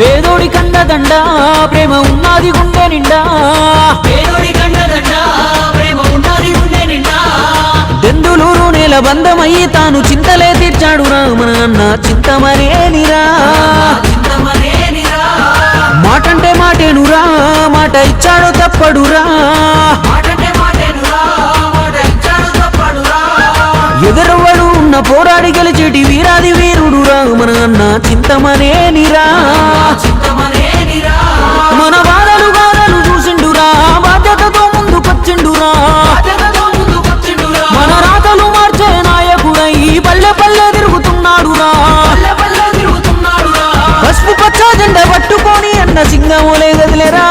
పేదోడి కండదండ ప్రేమ ఉన్నది గుండె నిండా, పేదోడి కండదండ ప్రేమ ఉన్నది గుండె నిండా. దెందులూరు నేల బంధమయ్యి తాను చింతలే తీర్చాడు మన అన్న చింతమనేనిరా. మాటంటే మాటేనురా, మాట ఇచ్చాడు తప్పడురా, ఎదురవ్వడు ఉన్న పోరాడి గెలిచేటి వీరాది వీరుడురా మన అన్న చింతమనేనిరా. మన బాధలు బాధలు చూసిండురా, బాధ్యతతో ముందుకొచ్చిండురా, మన రాతలు మార్చే నాయకుడై పల్లె పల్లె తిరుగుతున్నాడురా. పసుపు పచ్చ జెండ పట్టుకొని అన్న సింగములే గదిలేరా.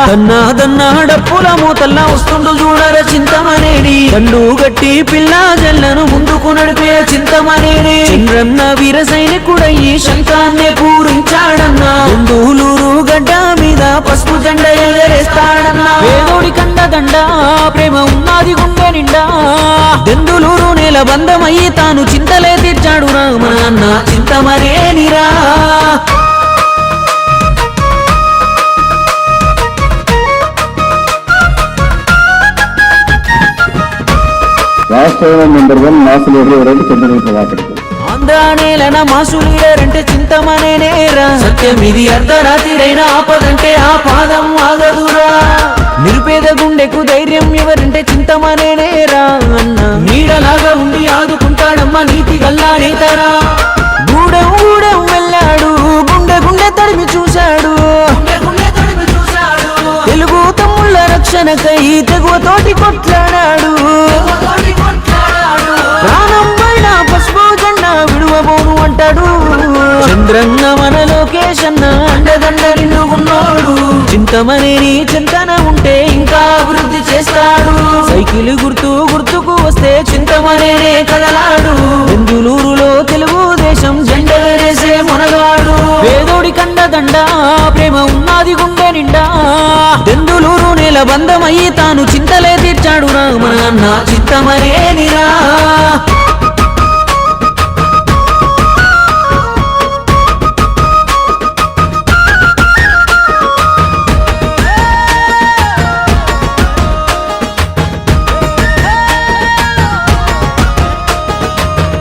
దన్నా దన్నా డప్పుల మూతల్లా వస్తుండు చూడర చింతమనేని, దండు గట్టి పిల్ల జల్లను ముందుకు నడిపే చింతమనేని. చంద్రన్న వీర సైనికుడయ్యి శంఖాన్నే పూరించాడన్నా, దెందులూరు గడ్డ మీద పసుపు జెండ ఎగరేస్తాడన్నా. పేదోడి కండదండ ప్రేమ ఉన్నది గుండె నిండా, దెందులూరు నేల బంధమయ్యి తాను చింతలే తీర్చాడు మన అన్న చింతమనేనిరా. రాష్ట్ర నెంబర్ 1 మాస్ లీడర్ ఎవరంటే చింతమనేని ప్రభాకర్. ఆంధ్ర నేలన మాసు లీడర్ అంటే చింతమనేనేరా. సత్యం ఇది అర్ధరాత్రిరైన ఆపదంటే ఆ పాదం ఆగదురా. నిరుపేద గుండెకు ధైర్యం ఎవరంటే చింతమనేనేరా. అన్న నీడలాగా ఉండి ఆదుకుంటాడమ్మ నీతి గల్లాడేతారా. గూడెం గూడెం వెళ్ళాడు, గుండె గుండె తడిమి చూశాడు, తెలుగు తమ్ముళ్ళ రక్షణకై తెగువతోటి కొట్లాడాడు. ప్రాణం పైన పసుపు జెండా విడువబోను అంటాడు. చంద్రన్న మన లోకేశన్న అండదండ నిండుకున్నాడు. చింతమనేని చింతన ఉంటే ఇంకా అభివృద్ధి చేస్తాడు. సైకిల్ గుర్తుకు వస్తే చింతమనేనే కదలాడు. దెందులూరులో తెలుగుదేశం జెండ వేసే మునగాడు. పేదోడి కండదండ ప్రేమ ఉన్నది గుండె నిండా, దెందులూరు నేల బంధమయ్యి తాను చింతలే తీర్చాడు మన అన్న చింతమనేనిరా.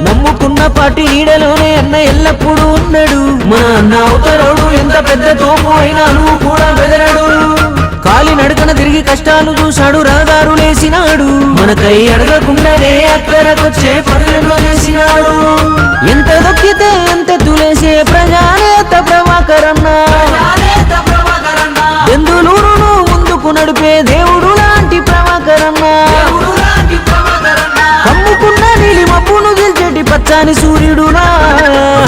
నమ్ముకున్న పాటి నీడలోనే అన్న ఎల్లప్పుడూ ఉన్నాడు. మన అన్న అవతరోడు ఎంత పెద్ద తోపు అయినా నువ్వు కూడా బెదరడు. కాలి నడకన తిరిగి కష్టాలు చూశాడు, రహదారులేసినాడు. మనకై అడగకుండానే అక్కరకొచ్చే పనులలో చేసినాడు. ఎంత దొక్కితే ఎంత తులేసే ప్రజానేత ప్రభాకరన్న. దెందులూరును ముందుకు నడిపే దేవుడు లాంటి ప్రభాకరన్న. కమ్ముకున్న నీలి మబ్బును గెలిచేటి పచ్చాని సూర్యుడునా.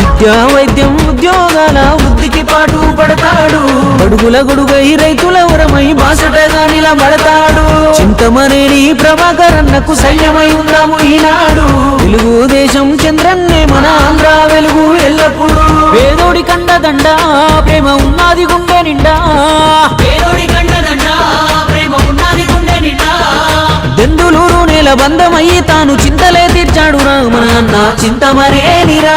విద్యా వైద్యం ఉద్యోగాల వృద్ధికి పాటు పడతాడు. అడుగుల గొడుగై రైతుల వరమై బాసటగా నిలబడతాడు. చింతమనేని ప్రభాకరన్నకు సైన్యమై ఉందాము ఈనాడు. తెలుగుదేశం చంద్రన్నే మన ఆంధ్ర వెలుగు ఎల్లప్పుడు. పేదోడి కండదండ ప్రేమ ఉన్నది గుండె నిండా, పేదోడి కండదండ ప్రేమ ఉన్నది గుండె నిండా. దెందులూరు నేల బంధమయ్యి తాను చింతలే తీర్చాడు మన అన్న చింతమనేనిరా.